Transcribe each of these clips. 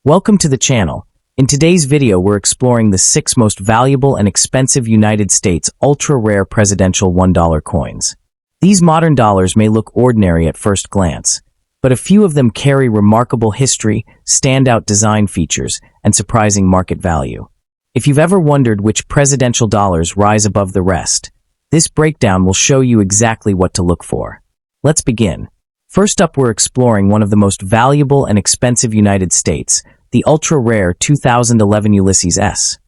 Welcome to the channel. In today's video, we're exploring the 6 most valuable and expensive United States ultra-rare presidential $1 coins. These modern dollars may look ordinary at first glance, but a few of them carry remarkable history, standout design features, and surprising market value. If you've ever wondered which presidential dollars rise above the rest, this breakdown will show you exactly what to look for. Let's begin. First up, we're exploring one of the most valuable and expensive United States, the ultra-rare 2011 Ulysses S.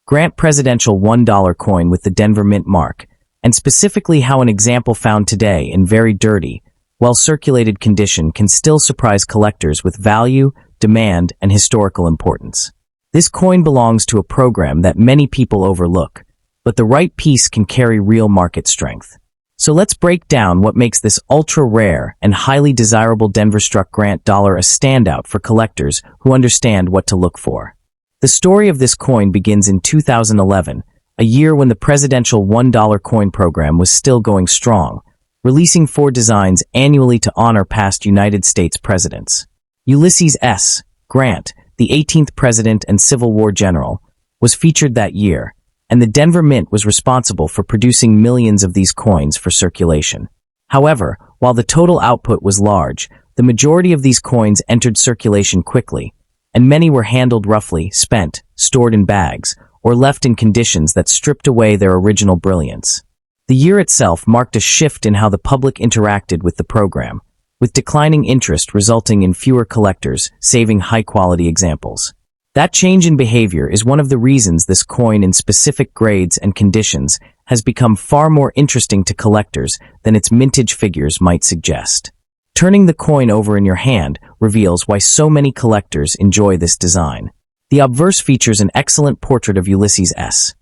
Grant presidential $1 coin with the Denver Mint mark, and specifically how an example found today in very dirty, well-circulated condition can still surprise collectors with value, demand, and historical importance. This coin belongs to a program that many people overlook, but the right piece can carry real market strength. So let's break down what makes this ultra-rare and highly desirable Denver-struck Grant dollar a standout for collectors who understand what to look for. The story of this coin begins in 2011, a year when the presidential $1 coin program was still going strong, releasing 4 designs annually to honor past United States presidents. Ulysses S. Grant, the 18th president and Civil War general, was featured that year, and the Denver Mint was responsible for producing millions of these coins for circulation. However, while the total output was large, the majority of these coins entered circulation quickly, and many were handled roughly, spent, stored in bags, or left in conditions that stripped away their original brilliance. The year itself marked a shift in how the public interacted with the program, with declining interest resulting in fewer collectors saving high-quality examples. That change in behavior is one of the reasons this coin in specific grades and conditions has become far more interesting to collectors than its mintage figures might suggest. Turning the coin over in your hand reveals why so many collectors enjoy this design. The obverse features an excellent portrait of Ulysses S.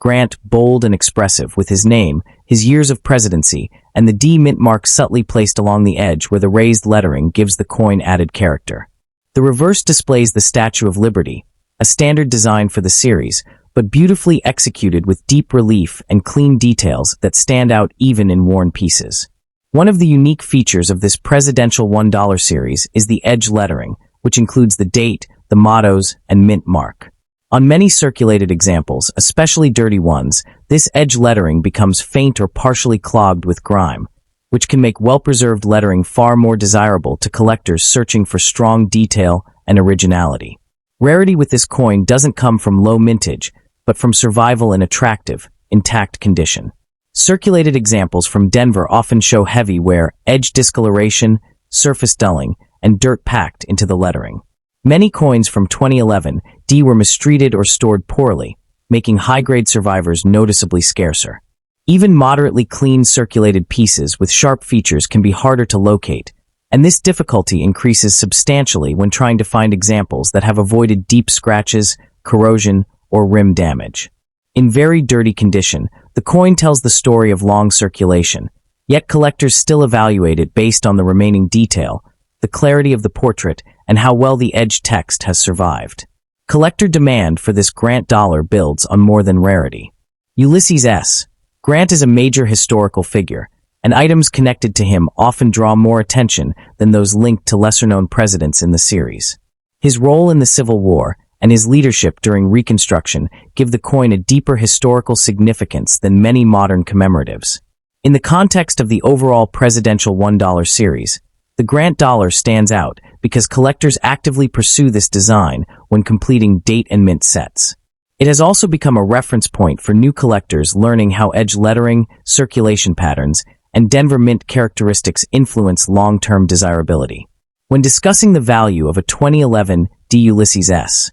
Grant, bold and expressive, with his name, his years of presidency, and the D mint mark subtly placed along the edge where the raised lettering gives the coin added character. The reverse displays the Statue of Liberty, a standard design for the series, but beautifully executed with deep relief and clean details that stand out even in worn pieces. One of the unique features of this presidential $1 series is the edge lettering, which includes the date, the mottos, and mint mark. On many circulated examples, especially dirty ones, this edge lettering becomes faint or partially clogged with grime, which can make well-preserved lettering far more desirable to collectors searching for strong detail and originality. Rarity with this coin doesn't come from low mintage, but from survival in attractive, intact condition. Circulated examples from Denver often show heavy wear, edge discoloration, surface dulling, and dirt packed into the lettering. Many coins from 2011 were mistreated or stored poorly, making high-grade survivors noticeably scarcer. Even moderately clean circulated pieces with sharp features can be harder to locate, and this difficulty increases substantially when trying to find examples that have avoided deep scratches, corrosion, or rim damage. In very dirty condition, the coin tells the story of long circulation, yet collectors still evaluate it based on the remaining detail, the clarity of the portrait, and how well the edge text has survived. Collector demand for this Grant dollar builds on more than rarity. Ulysses S. Grant is a major historical figure, and items connected to him often draw more attention than those linked to lesser-known presidents in the series. His role in the Civil War and his leadership during Reconstruction give the coin a deeper historical significance than many modern commemoratives. In the context of the overall presidential $1 series, the Grant dollar stands out because collectors actively pursue this design when completing date and mint sets. It has also become a reference point for new collectors learning how edge lettering, circulation patterns, and Denver Mint characteristics influence long-term desirability. When discussing the value of a 2011 Ulysses S.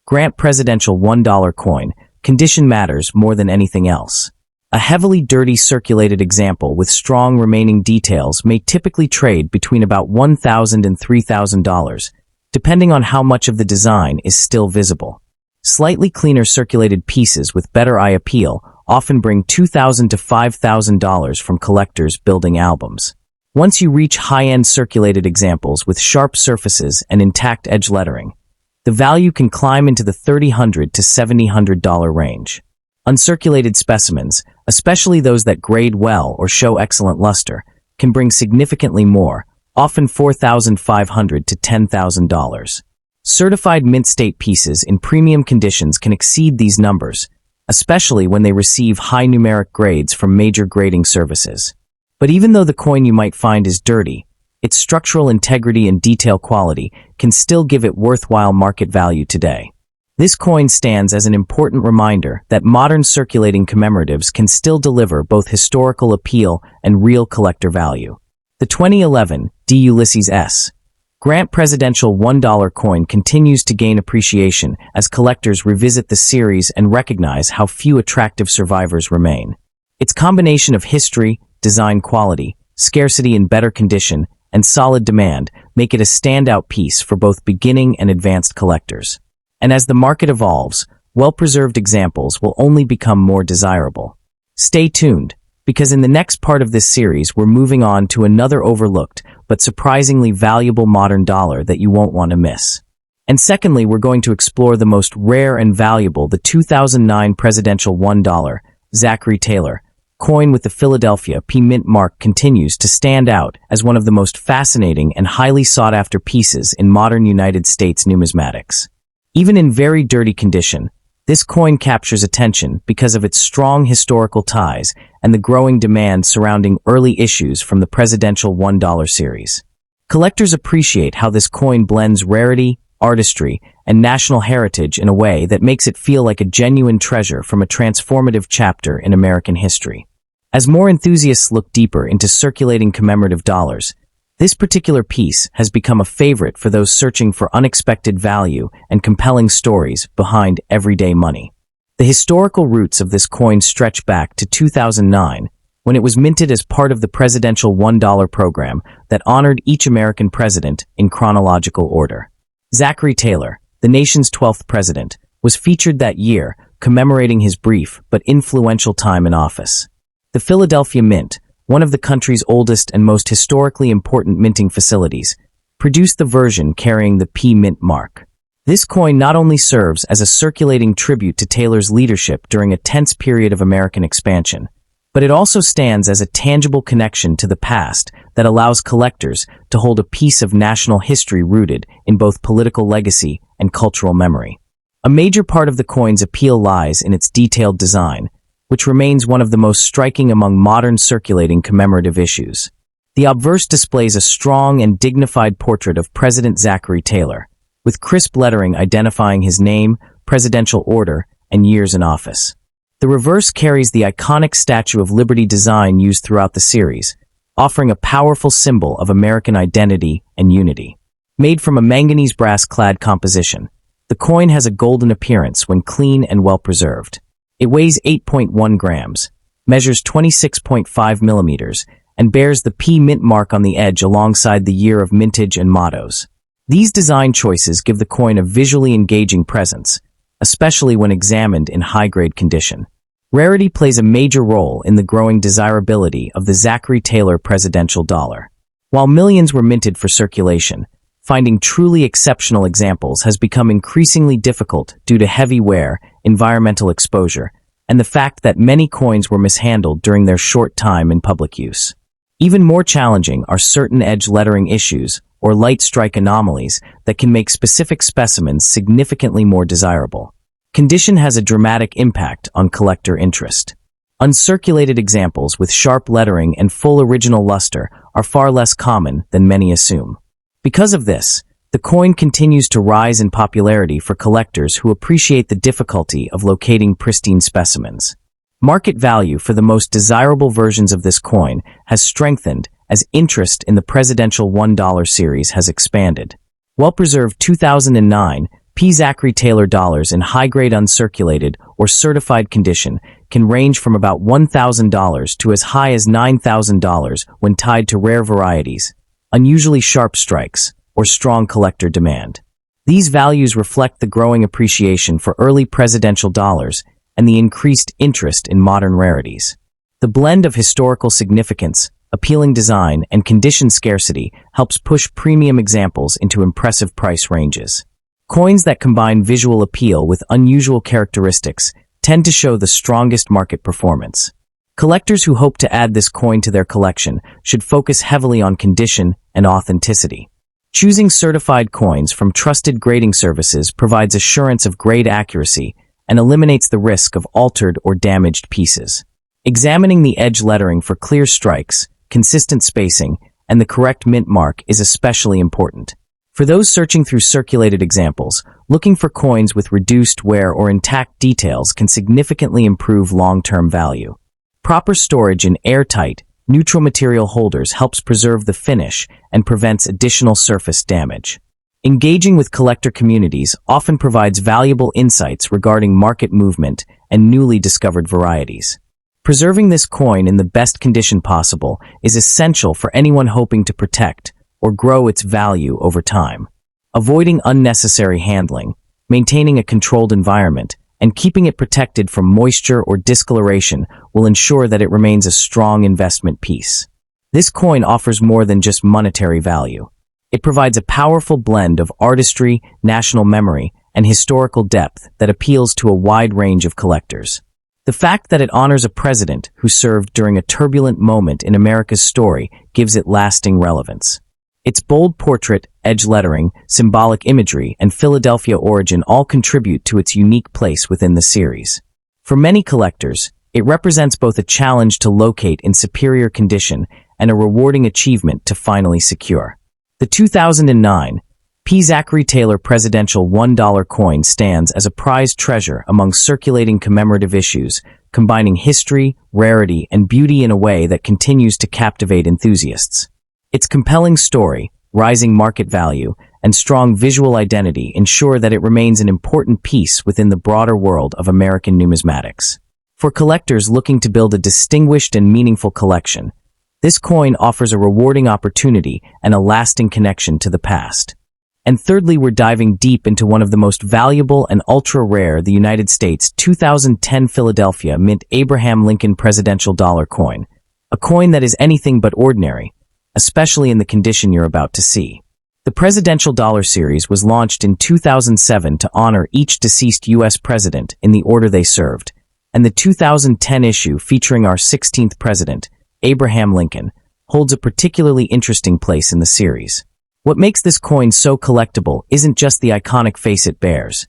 Grant presidential $1 coin, condition matters more than anything else. A heavily dirty circulated example with strong remaining details may typically trade between about $1,000 and $3,000, depending on how much of the design is still visible. Slightly cleaner circulated pieces with better eye appeal often bring $2,000 to $5,000 from collectors building albums. Once you reach high-end circulated examples with sharp surfaces and intact edge lettering, the value can climb into the $3,000 to $7,000 range. Uncirculated specimens, especially those that grade well or show excellent luster, can bring significantly more, often $4,500 to $10,000. Certified mint state pieces in premium conditions can exceed these numbers, especially when they receive high numeric grades from major grading services. But even though the coin you might find is dirty, its structural integrity and detail quality can still give it worthwhile market value today. This coin stands as an important reminder that modern circulating commemoratives can still deliver both historical appeal and real collector value. The 2011 Ulysses S. Grant Presidential $1 coin continues to gain appreciation as collectors revisit the series and recognize how few attractive survivors remain. Its combination of history, design quality, scarcity in better condition, and solid demand make it a standout piece for both beginning and advanced collectors. And as the market evolves, well-preserved examples will only become more desirable. Stay tuned, because in the next part of this series we're moving on to another overlooked but surprisingly valuable modern dollar that you won't want to miss. And secondly, we're going to explore the most rare and valuable, the 2009 Presidential $1, Zachary Taylor, coin with the Philadelphia P Mint mark continues to stand out as one of the most fascinating and highly sought-after pieces in modern United States numismatics. Even in very dirty condition, this coin captures attention because of its strong historical ties and the growing demand surrounding early issues from the Presidential $1 series. Collectors appreciate how this coin blends rarity, artistry, and national heritage in a way that makes it feel like a genuine treasure from a transformative chapter in American history. As more enthusiasts look deeper into circulating commemorative dollars, this particular piece has become a favorite for those searching for unexpected value and compelling stories behind everyday money. The historical roots of this coin stretch back to 2009, when it was minted as part of the Presidential $1 program that honored each American president in chronological order. Zachary Taylor, the nation's 12th president, was featured that year, commemorating his brief but influential time in office. The Philadelphia Mint, one of the country's oldest and most historically important minting facilities, produced the version carrying the P Mint mark. This coin not only serves as a circulating tribute to Taylor's leadership during a tense period of American expansion, but it also stands as a tangible connection to the past that allows collectors to hold a piece of national history rooted in both political legacy and cultural memory. A major part of the coin's appeal lies in its detailed design, which remains one of the most striking among modern circulating commemorative issues. The obverse displays a strong and dignified portrait of President Zachary Taylor, with crisp lettering identifying his name, presidential order, and years in office. The reverse carries the iconic Statue of Liberty design used throughout the series, offering a powerful symbol of American identity and unity. Made from a manganese brass-clad composition, the coin has a golden appearance when clean and well-preserved. It weighs 8.1 grams, measures 26.5 millimeters, and bears the P Mint mark on the edge alongside the year of mintage and mottos. These design choices give the coin a visually engaging presence, especially when examined in high-grade condition. Rarity plays a major role in the growing desirability of the Zachary Taylor Presidential $. While millions were minted for circulation, finding truly exceptional examples has become increasingly difficult due to heavy wear, environmental exposure, and the fact that many coins were mishandled during their short time in public use. Even more challenging are certain edge lettering issues or light strike anomalies that can make specific specimens significantly more desirable. Condition has a dramatic impact on collector interest. Uncirculated examples with sharp lettering and full original luster are far less common than many assume. Because of this, the coin continues to rise in popularity for collectors who appreciate the difficulty of locating pristine specimens. Market value for the most desirable versions of this coin has strengthened as interest in the Presidential $1 series has expanded. Well-preserved 2009 P. Zachary Taylor dollars in high-grade uncirculated or certified condition can range from about $1,000 to as high as $9,000 when tied to rare varieties, unusually sharp strikes, or strong collector demand. These values reflect the growing appreciation for early presidential dollars and the increased interest in modern rarities. The blend of historical significance, appealing design, and condition scarcity helps push premium examples into impressive price ranges. Coins that combine visual appeal with unusual characteristics tend to show the strongest market performance. Collectors who hope to add this coin to their collection should focus heavily on condition and authenticity. Choosing certified coins from trusted grading services provides assurance of grade accuracy and eliminates the risk of altered or damaged pieces. Examining the edge lettering for clear strikes, consistent spacing, and the correct mint mark is especially important. For those searching through circulated examples, looking for coins with reduced wear or intact details can significantly improve long-term value. Proper storage in airtight, neutral material holders helps preserve the finish and prevents additional surface damage. Engaging with collector communities often provides valuable insights regarding market movement and newly discovered varieties. Preserving this coin in the best condition possible is essential for anyone hoping to protect or grow its value over time. Avoiding unnecessary handling, maintaining a controlled environment, and keeping it protected from moisture or discoloration will ensure that it remains a strong investment piece. This coin offers more than just monetary value. It provides a powerful blend of artistry, national memory, and historical depth that appeals to a wide range of collectors. The fact that it honors a president who served during a turbulent moment in America's story gives it lasting relevance. Its bold portrait, edge lettering, symbolic imagery, and Philadelphia origin all contribute to its unique place within the series. For many collectors, it represents both a challenge to locate in superior condition and a rewarding achievement to finally secure. The 2009 Zachary Taylor Presidential $1 coin stands as a prized treasure among circulating commemorative issues, combining history, rarity, and beauty in a way that continues to captivate enthusiasts. Its compelling story, rising market value, and strong visual identity ensure that it remains an important piece within the broader world of American numismatics. For collectors looking to build a distinguished and meaningful collection, this coin offers a rewarding opportunity and a lasting connection to the past. And thirdly, we're diving deep into one of the most valuable and ultra-rare the United States 2010 Philadelphia Mint Abraham Lincoln Presidential Dollar Coin, a coin that is anything but ordinary, especially in the condition you're about to see. The Presidential Dollar Series was launched in 2007 to honor each deceased U.S. president in the order they served, and the 2010 issue featuring our 16th president, Abraham Lincoln, holds a particularly interesting place in the series. What makes this coin so collectible isn't just the iconic face it bears.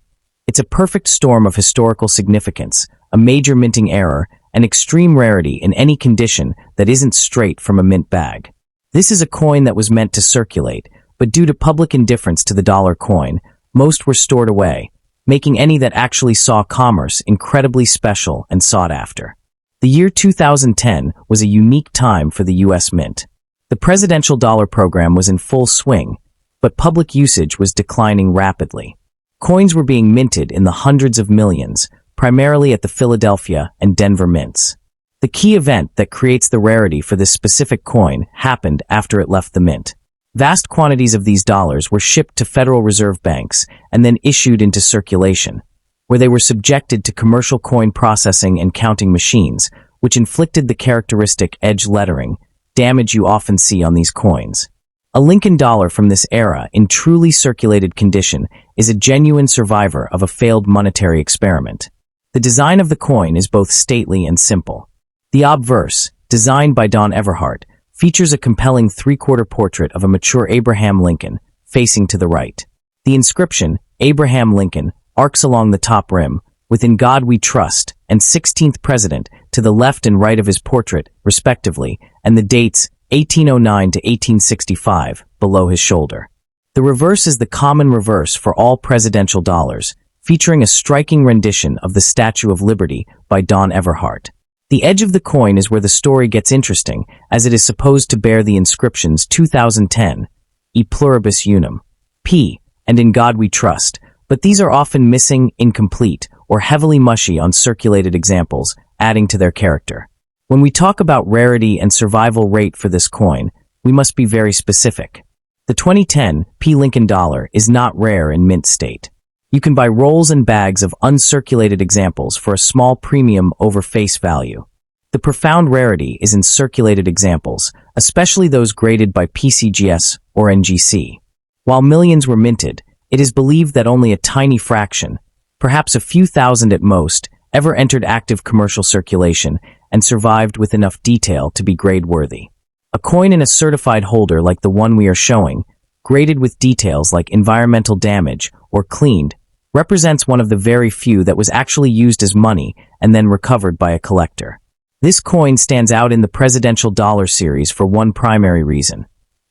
It's a perfect storm of historical significance, a major minting error, and extreme rarity in any condition that isn't straight from a mint bag. This is a coin that was meant to circulate, but due to public indifference to the dollar coin, most were stored away, making any that actually saw commerce incredibly special and sought after. The year 2010 was a unique time for the U.S. Mint. The presidential dollar program was in full swing, but public usage was declining rapidly. Coins were being minted in the hundreds of millions, primarily at the Philadelphia and Denver mints. The key event that creates the rarity for this specific coin happened after it left the mint. Vast quantities of these dollars were shipped to Federal Reserve banks and then issued into circulation, where they were subjected to commercial coin processing and counting machines, which inflicted the characteristic edge lettering, damage you often see on these coins. A Lincoln dollar from this era in truly circulated condition is a genuine survivor of a failed monetary experiment. The design of the coin is both stately and simple. The obverse, designed by Don Everhart, features a compelling three-quarter portrait of a mature Abraham Lincoln, facing to the right. The inscription, Abraham Lincoln, arcs along the top rim, with "In God We Trust" and 16th President to the left and right of his portrait, respectively, and the dates 1809 to 1865 below his shoulder. The reverse is the common reverse for all presidential dollars, featuring a striking rendition of the Statue of Liberty by Don Everhart. The edge of the coin is where the story gets interesting, as it is supposed to bear the inscriptions 2010, E Pluribus Unum, P, and In God We Trust, but these are often missing, incomplete, or heavily mushy on circulated examples, adding to their character. When we talk about rarity and survival rate for this coin, we must be very specific. The 2010 P Lincoln dollar is not rare in mint state. You can buy rolls and bags of uncirculated examples for a small premium over face value. The profound rarity is in circulated examples, especially those graded by PCGS or NGC. While millions were minted, it is believed that only a tiny fraction, perhaps a few thousand at most, ever entered active commercial circulation and survived with enough detail to be grade-worthy. A coin in a certified holder like the one we are showing graded with details like environmental damage or cleaned, represents one of the very few that was actually used as money and then recovered by a collector. This coin stands out in the presidential dollar series for one primary reason.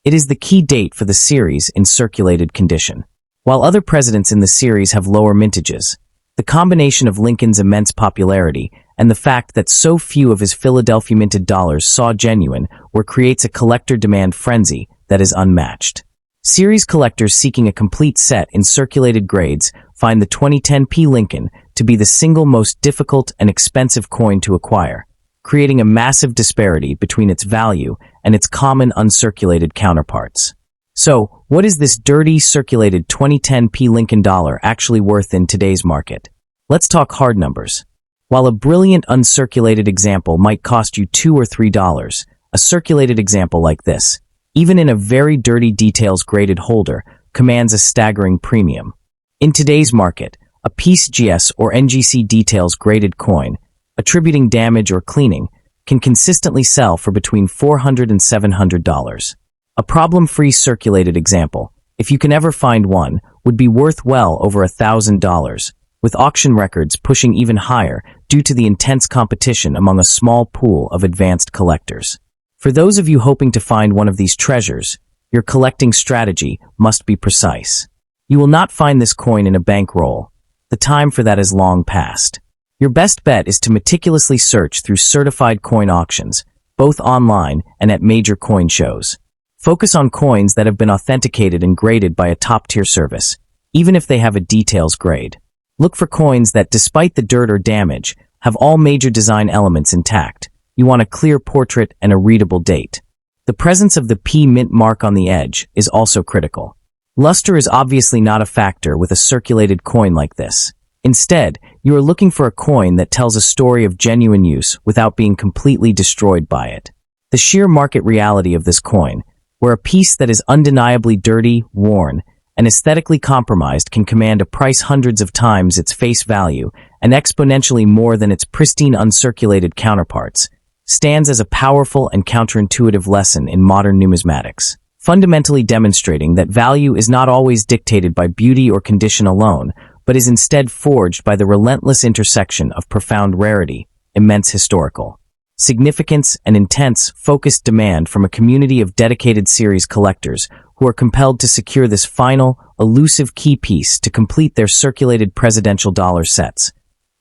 It is the key date for the series in circulated condition. While other presidents in the series have lower mintages, the combination of Lincoln's immense popularity and the fact that so few of his Philadelphia minted dollars saw genuine creates a collector demand frenzy that is unmatched. Series collectors seeking a complete set in circulated grades find the 2010 P. Lincoln to be the single most difficult and expensive coin to acquire, creating a massive disparity between its value and its common uncirculated counterparts. So, what is this dirty, circulated 2010 P. Lincoln dollar actually worth in today's market? Let's talk hard numbers. While a brilliant uncirculated example might cost you $2 or $3, a circulated example like this, even in a very dirty details graded holder, commands a staggering premium. In today's market, a piece GS or NGC details graded coin, attributing damage or cleaning, can consistently sell for between $400 and $700. A problem-free circulated example, if you can ever find one, would be worth well over $1,000, with auction records pushing even higher due to the intense competition among a small pool of advanced collectors. For those of you hoping to find one of these treasures, your collecting strategy must be precise. You will not find this coin in a bankroll. The time for that is long past. Your best bet is to meticulously search through certified coin auctions, both online and at major coin shows. Focus on coins that have been authenticated and graded by a top-tier service, even if they have a details grade. Look for coins that, despite the dirt or damage, have all major design elements intact. You want a clear portrait and a readable date. The presence of the P mint mark on the edge is also critical. Luster is obviously not a factor with a circulated coin like this. Instead, you are looking for a coin that tells a story of genuine use without being completely destroyed by it. The sheer market reality of this coin, where a piece that is undeniably dirty, worn, and aesthetically compromised can command a price hundreds of times its face value and exponentially more than its pristine uncirculated counterparts, stands as a powerful and counterintuitive lesson in modern numismatics, fundamentally demonstrating that value is not always dictated by beauty or condition alone, but is instead forged by the relentless intersection of profound rarity, immense historical significance, and intense, focused demand from a community of dedicated series collectors who are compelled to secure this final, elusive key piece to complete their circulated presidential dollar sets.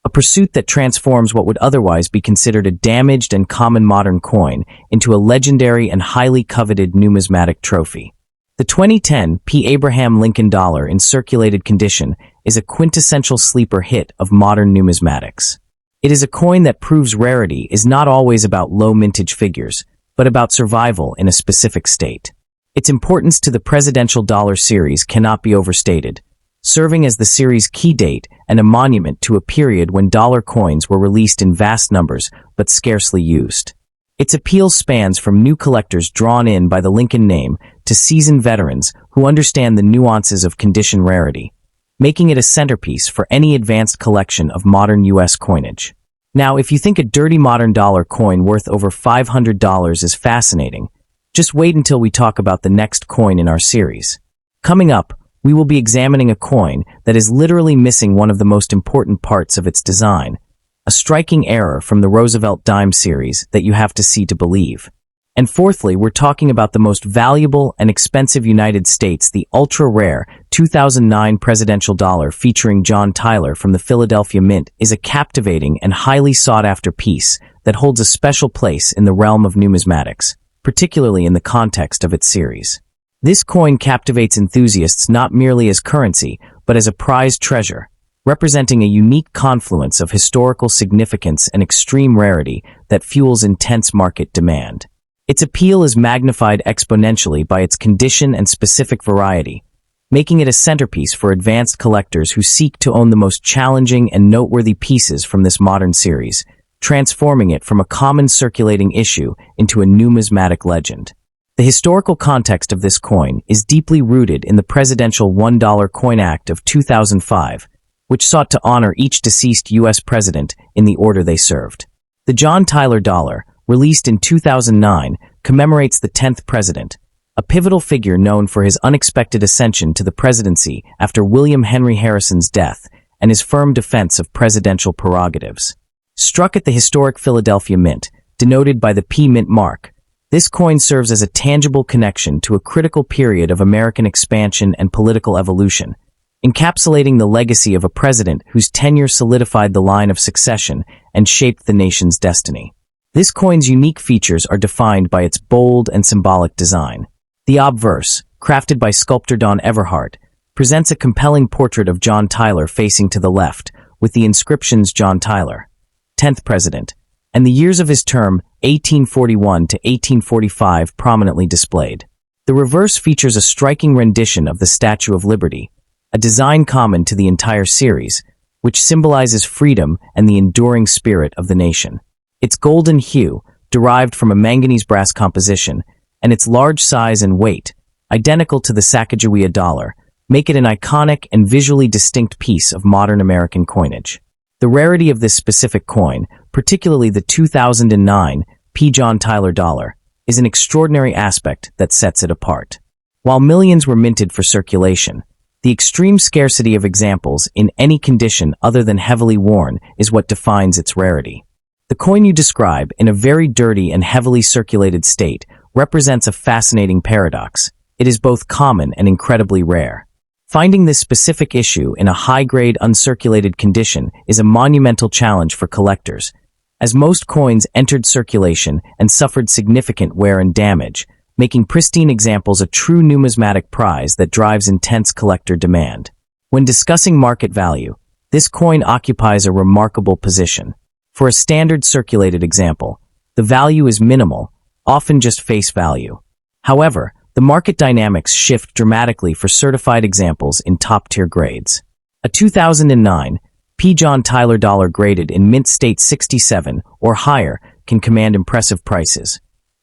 A pursuit that transforms what would otherwise be considered a damaged and common modern coin into a legendary and highly coveted numismatic trophy. The 2010 P. Abraham Lincoln dollar in circulated condition is a quintessential sleeper hit of modern numismatics. It is a coin that proves rarity is not always about low mintage figures, but about survival in a specific state. Its importance to the presidential dollar series cannot be overstated, serving as the series' key date and a monument to a period when dollar coins were released in vast numbers but scarcely used. Its appeal spans from new collectors drawn in by the Lincoln name to seasoned veterans who understand the nuances of condition rarity, making it a centerpiece for any advanced collection of modern U.S. coinage. Now, if you think a dirty modern dollar coin worth over $500 is fascinating, just wait until we talk about the next coin in our series. Coming up, we will be examining a coin that is literally missing one of the most important parts of its design, a striking error from the Roosevelt dime series that you have to see to believe. And fourthly, we're talking about the most valuable and expensive United States, the ultra-rare 2009 presidential dollar featuring John Tyler from the Philadelphia Mint is a captivating and highly sought-after piece that holds a special place in the realm of numismatics, particularly in the context of its series. This coin captivates enthusiasts not merely as currency, but as a prized treasure, representing a unique confluence of historical significance and extreme rarity that fuels intense market demand. Its appeal is magnified exponentially by its condition and specific variety, making it a centerpiece for advanced collectors who seek to own the most challenging and noteworthy pieces from this modern series, transforming it from a common circulating issue into a numismatic legend. The historical context of this coin is deeply rooted in the Presidential $1 Coin Act of 2005, which sought to honor each deceased U.S. president in the order they served. The John Tyler dollar, released in 2009, commemorates the 10th president, a pivotal figure known for his unexpected ascension to the presidency after William Henry Harrison's death and his firm defense of presidential prerogatives. Struck at the historic Philadelphia Mint, denoted by the P Mint mark, this coin serves as a tangible connection to a critical period of American expansion and political evolution, encapsulating the legacy of a president whose tenure solidified the line of succession and shaped the nation's destiny. This coin's unique features are defined by its bold and symbolic design. The obverse, crafted by sculptor Don Everhart, presents a compelling portrait of John Tyler facing to the left, with the inscriptions John Tyler, 10th President, and the years of his term, 1841 to 1845, prominently displayed. The reverse features a striking rendition of the Statue of Liberty, a design common to the entire series, which symbolizes freedom and the enduring spirit of the nation. Its golden hue, derived from a manganese brass composition, and its large size and weight, identical to the Sacagawea dollar, make it an iconic and visually distinct piece of modern American coinage. The rarity of this specific coin, particularly the 2009 P. John Tyler dollar, is an extraordinary aspect that sets it apart. While millions were minted for circulation, the extreme scarcity of examples in any condition other than heavily worn is what defines its rarity. The coin you describe, in a very dirty and heavily circulated state, represents a fascinating paradox. It is both common and incredibly rare. Finding this specific issue in a high-grade, uncirculated condition is a monumental challenge for collectors, as most coins entered circulation and suffered significant wear and damage, making pristine examples a true numismatic prize that drives intense collector demand. When discussing market value, this coin occupies a remarkable position. For a standard circulated example, the value is minimal, often just face value. However, the market dynamics shift dramatically for certified examples in top-tier grades. A 2009 P. John Tyler dollar graded in mint state 67 or higher can command impressive prices,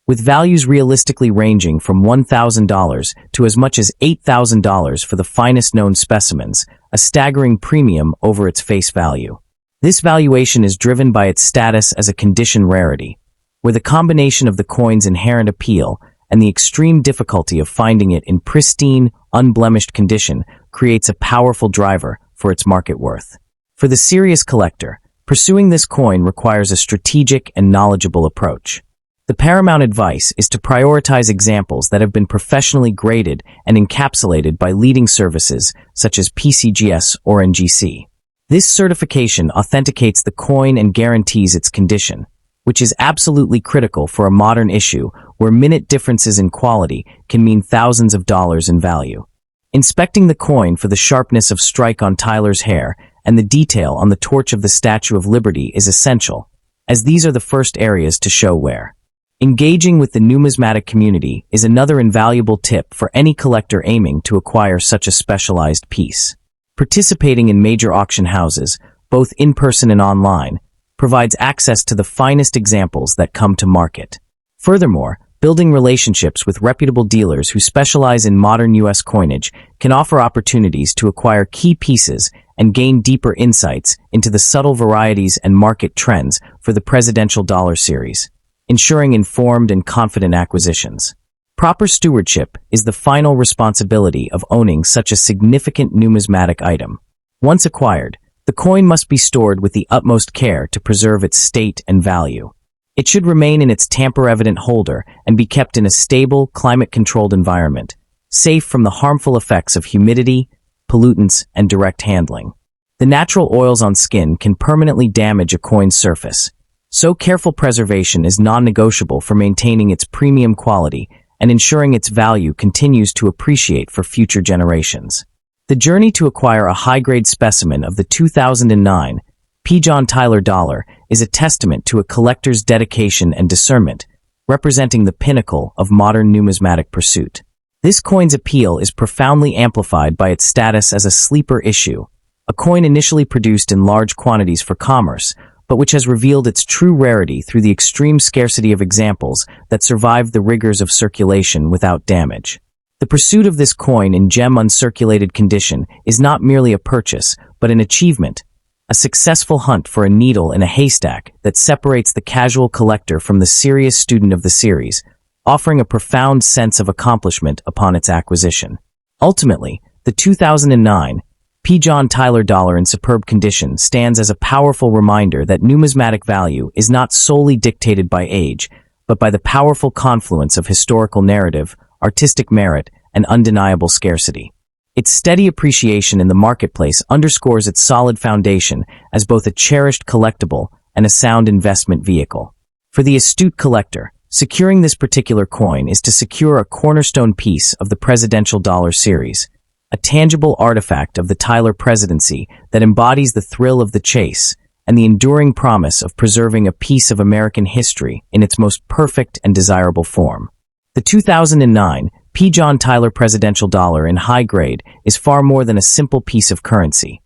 with values realistically ranging from $1,000 to as much as $8,000 for the finest known specimens, a staggering premium over its face value. This valuation is driven by its status as a condition rarity, where the combination of the coin's inherent appeal and the extreme difficulty of finding it in pristine, unblemished condition creates a powerful driver for its market worth. For the serious collector, pursuing this coin requires a strategic and knowledgeable approach. The paramount advice is to prioritize examples that have been professionally graded and encapsulated by leading services such as PCGS or NGC. This certification authenticates the coin and guarantees its condition, which is absolutely critical for a modern issue where minute differences in quality can mean thousands of dollars in value. Inspecting the coin for the sharpness of strike on Tyler's hair and the detail on the torch of the Statue of Liberty is essential, as these are the first areas to show wear. Engaging with the numismatic community is another invaluable tip for any collector aiming to acquire such a specialized piece. Participating in major auction houses, both in person and online, provides access to the finest examples that come to market. Furthermore, building relationships with reputable dealers who specialize in modern U.S. coinage can offer opportunities to acquire key pieces and gain deeper insights into the subtle varieties and market trends for the presidential dollar series, ensuring informed and confident acquisitions. Proper stewardship is the final responsibility of owning such a significant numismatic item. Once acquired, the coin must be stored with the utmost care to preserve its state and value. It should remain in its tamper-evident holder and be kept in a stable, climate-controlled environment, safe from the harmful effects of humidity, pollutants, and direct handling. The natural oils on skin can permanently damage a coin's surface, so careful preservation is non-negotiable for maintaining its premium quality and ensuring its value continues to appreciate for future generations. The journey to acquire a high-grade specimen of the 2009 P. John Tyler dollar is a testament to a collector's dedication and discernment, representing the pinnacle of modern numismatic pursuit. This coin's appeal is profoundly amplified by its status as a sleeper issue, a coin initially produced in large quantities for commerce, but which has revealed its true rarity through the extreme scarcity of examples that survived the rigors of circulation without damage. The pursuit of this coin in gem-uncirculated condition is not merely a purchase, but an achievement, a successful hunt for a needle in a haystack that separates the casual collector from the serious student of the series, offering a profound sense of accomplishment upon its acquisition. Ultimately, the 2009 P. John Tyler dollar in superb condition stands as a powerful reminder that numismatic value is not solely dictated by age, but by the powerful confluence of historical narrative, artistic merit, and undeniable scarcity. Its steady appreciation in the marketplace underscores its solid foundation as both a cherished collectible and a sound investment vehicle. For the astute collector, securing this particular coin is to secure a cornerstone piece of the presidential dollar series, a tangible artifact of the Tyler presidency that embodies the thrill of the chase and the enduring promise of preserving a piece of American history in its most perfect and desirable form. The 2009 P. John Tyler presidential dollar in high grade is far more than a simple piece of currency.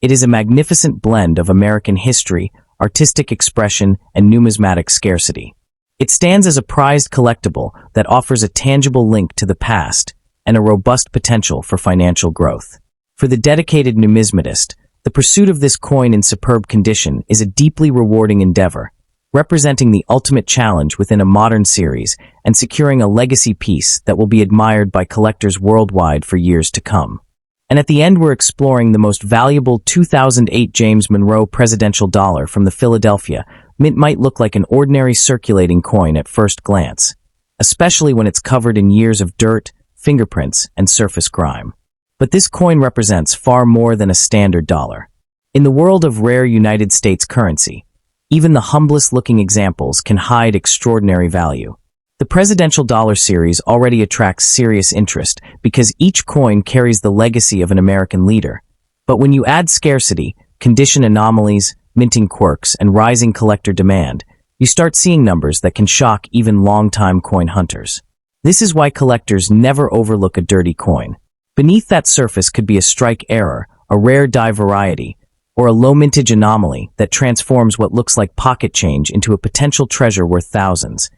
It is a magnificent blend of American history, artistic expression, and numismatic scarcity. It stands as a prized collectible that offers a tangible link to the past and a robust potential for financial growth. For the dedicated numismatist, the pursuit of this coin in superb condition is a deeply rewarding endeavor, representing the ultimate challenge within a modern series and securing a legacy piece that will be admired by collectors worldwide for years to come. And at the end, we're exploring the most valuable 2008 James Monroe presidential dollar from the Philadelphia Mint. Might look like an ordinary circulating coin at first glance, especially when it's covered in years of dirt, fingerprints, and surface grime. But this coin represents far more than a standard dollar. In the world of rare United States currency, even the humblest-looking examples can hide extraordinary value. The presidential dollar series already attracts serious interest because each coin carries the legacy of an American leader. But when you add scarcity, condition anomalies, minting quirks, and rising collector demand, you start seeing numbers that can shock even longtime coin hunters. This is why collectors never overlook a dirty coin. Beneath that surface could be a strike error, a rare die variety, or a low mintage anomaly that transforms what looks like pocket change into a potential treasure worth thousands,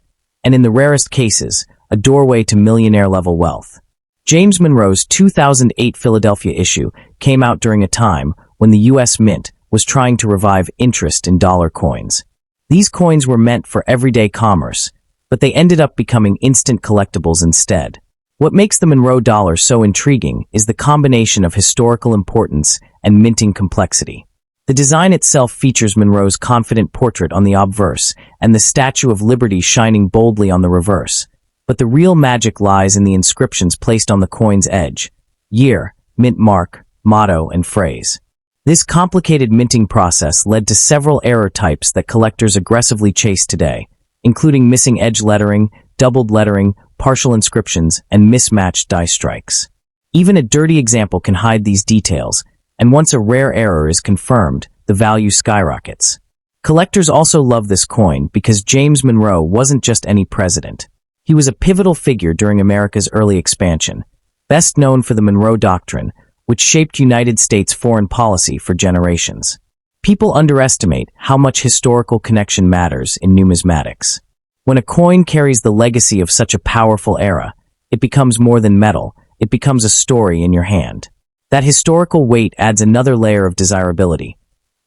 and in the rarest cases, a doorway to millionaire-level wealth. James Monroe's 2008 Philadelphia issue came out during a time when the U.S. Mint was trying to revive interest in dollar coins. These coins were meant for everyday commerce, but they ended up becoming instant collectibles instead. What makes the Monroe dollar so intriguing is the combination of historical importance and minting complexity. The design itself features Monroe's confident portrait on the obverse and the Statue of Liberty shining boldly on the reverse. But the real magic lies in the inscriptions placed on the coin's edge: year, mint mark, motto, and phrase. This complicated minting process led to several error types that collectors aggressively chase today, including missing edge lettering, doubled lettering, partial inscriptions, and mismatched die strikes. Even a dirty example can hide these details, and once a rare error is confirmed, the value skyrockets. Collectors also love this coin because James Monroe wasn't just any president. He was a pivotal figure during America's early expansion, best known for the Monroe Doctrine, which shaped United States foreign policy for generations. People underestimate how much historical connection matters in numismatics. When a coin carries the legacy of such a powerful era, it becomes more than metal, it becomes a story in your hand. That historical weight adds another layer of desirability,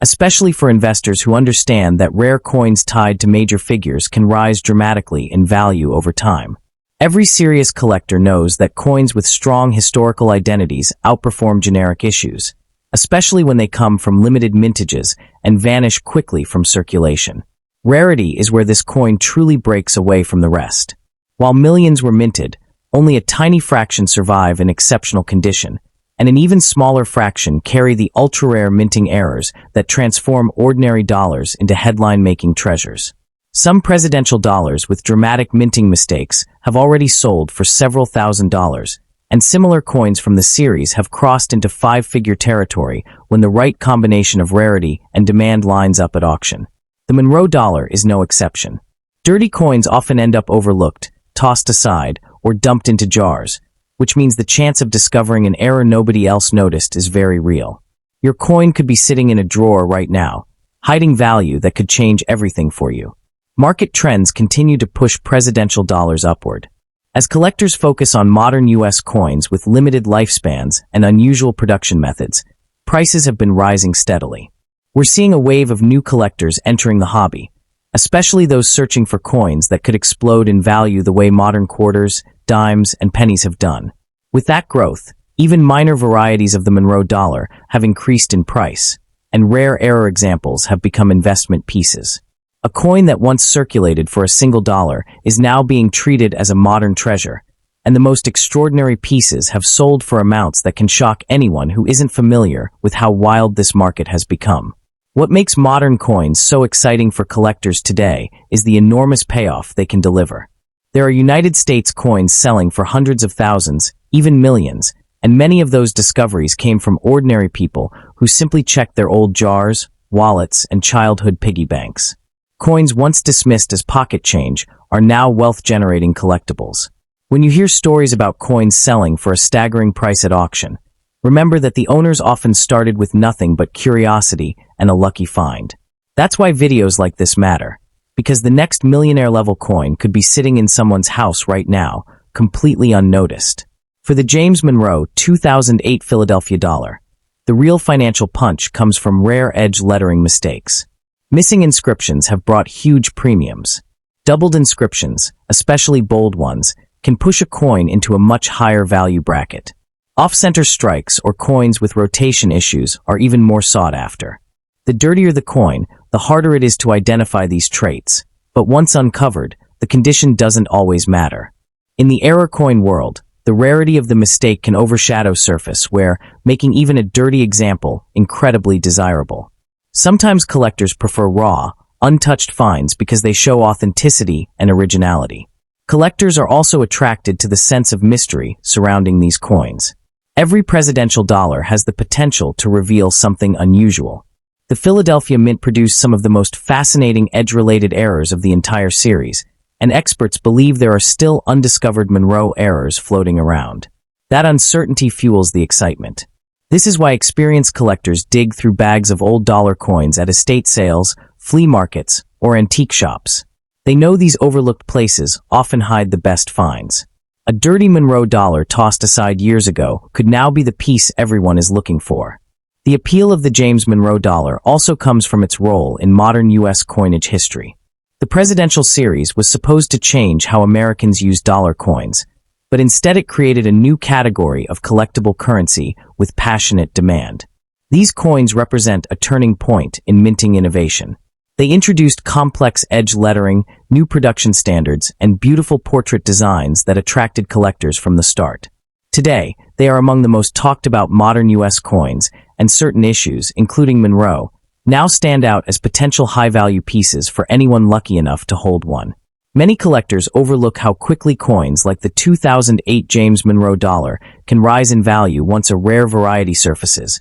especially for investors who understand that rare coins tied to major figures can rise dramatically in value over time. Every serious collector knows that coins with strong historical identities outperform generic issues, especially when they come from limited mintages and vanish quickly from circulation. Rarity is where this coin truly breaks away from the rest. While millions were minted, only a tiny fraction survive in exceptional condition, and an even smaller fraction carry the ultra-rare minting errors that transform ordinary dollars into headline-making treasures. Some presidential dollars with dramatic minting mistakes have already sold for several $1,000s, and similar coins from the series have crossed into five-figure territory when the right combination of rarity and demand lines up at auction. The Monroe dollar is no exception. Dirty coins often end up overlooked, tossed aside, or dumped into jars, which means the chance of discovering an error nobody else noticed is very real. Your coin could be sitting in a drawer right now, hiding value that could change everything for you. Market trends continue to push presidential dollars upward. As collectors focus on modern U.S. coins with limited lifespans and unusual production methods, prices have been rising steadily. We're seeing a wave of new collectors entering the hobby, especially those searching for coins that could explode in value the way modern quarters, dimes, and pennies have done. With that growth, even minor varieties of the Monroe dollar have increased in price, and rare error examples have become investment pieces. A coin that once circulated for a single dollar is now being treated as a modern treasure, and the most extraordinary pieces have sold for amounts that can shock anyone who isn't familiar with how wild this market has become. What makes modern coins so exciting for collectors today is the enormous payoff they can deliver. There are United States coins selling for hundreds of thousands, even millions, and many of those discoveries came from ordinary people who simply checked their old jars, wallets, and childhood piggy banks. Coins once dismissed as pocket change are now wealth-generating collectibles. When you hear stories about coins selling for a staggering price at auction, remember that the owners often started with nothing but curiosity and a lucky find. That's why videos like this matter, because the next millionaire-level coin could be sitting in someone's house right now, completely unnoticed. For the James Monroe 2008 Philadelphia dollar, the real financial punch comes from rare edge lettering mistakes. Missing inscriptions have brought huge premiums. Doubled inscriptions, especially bold ones, can push a coin into a much higher value bracket. Off-center strikes or coins with rotation issues are even more sought after. The dirtier the coin, the harder it is to identify these traits, but once uncovered, the condition doesn't always matter. In the error coin world, the rarity of the mistake can overshadow surface wear, making even a dirty example incredibly desirable. Sometimes collectors prefer raw, untouched finds because they show authenticity and originality. Collectors are also attracted to the sense of mystery surrounding these coins. Every presidential dollar has the potential to reveal something unusual. The Philadelphia Mint produced some of the most fascinating edge-related errors of the entire series, and experts believe there are still undiscovered Monroe errors floating around. That uncertainty fuels the excitement. This is why experienced collectors dig through bags of old dollar coins at estate sales, flea markets, or antique shops. They know these overlooked places often hide the best finds. A dirty Monroe dollar tossed aside years ago could now be the piece everyone is looking for. The appeal of the James Monroe dollar also comes from its role in modern U.S. coinage history. The presidential series was supposed to change how Americans use dollar coins, but instead it created a new category of collectible currency with passionate demand. These coins represent a turning point in minting innovation. They introduced complex edge lettering, new production standards, and beautiful portrait designs that attracted collectors from the start. Today, they are among the most talked about modern U.S. coins, and certain issues, including Monroe, now stand out as potential high-value pieces for anyone lucky enough to hold one. Many collectors overlook how quickly coins like the 2008 James Monroe dollar can rise in value once a rare variety surfaces,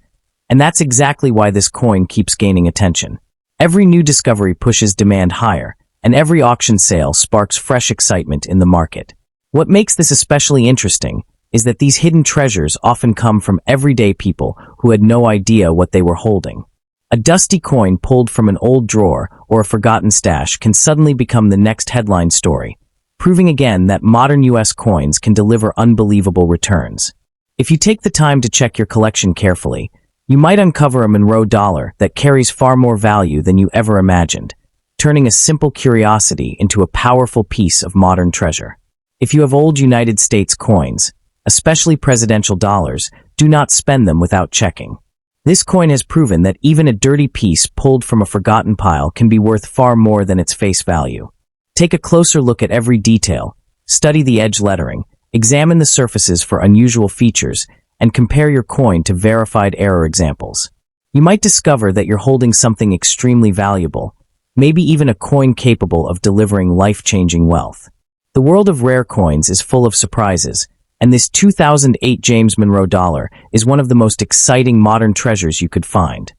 and that's exactly why this coin keeps gaining attention. Every new discovery pushes demand higher, and every auction sale sparks fresh excitement in the market. What makes this especially interesting is that these hidden treasures often come from everyday people who had no idea what they were holding. A dusty coin pulled from an old drawer or a forgotten stash can suddenly become the next headline story, proving again that modern U.S. coins can deliver unbelievable returns. If you take the time to check your collection carefully, you might uncover a Monroe dollar that carries far more value than you ever imagined, turning a simple curiosity into a powerful piece of modern treasure. If you have old United States coins, especially presidential dollars, do not spend them without checking. This coin has proven that even a dirty piece pulled from a forgotten pile can be worth far more than its face value. Take a closer look at every detail, study the edge lettering, examine the surfaces for unusual features, and compare your coin to verified error examples. You might discover that you're holding something extremely valuable, maybe even a coin capable of delivering life-changing wealth. The world of rare coins is full of surprises, and this 2008 James Monroe dollar is one of the most exciting modern treasures you could find.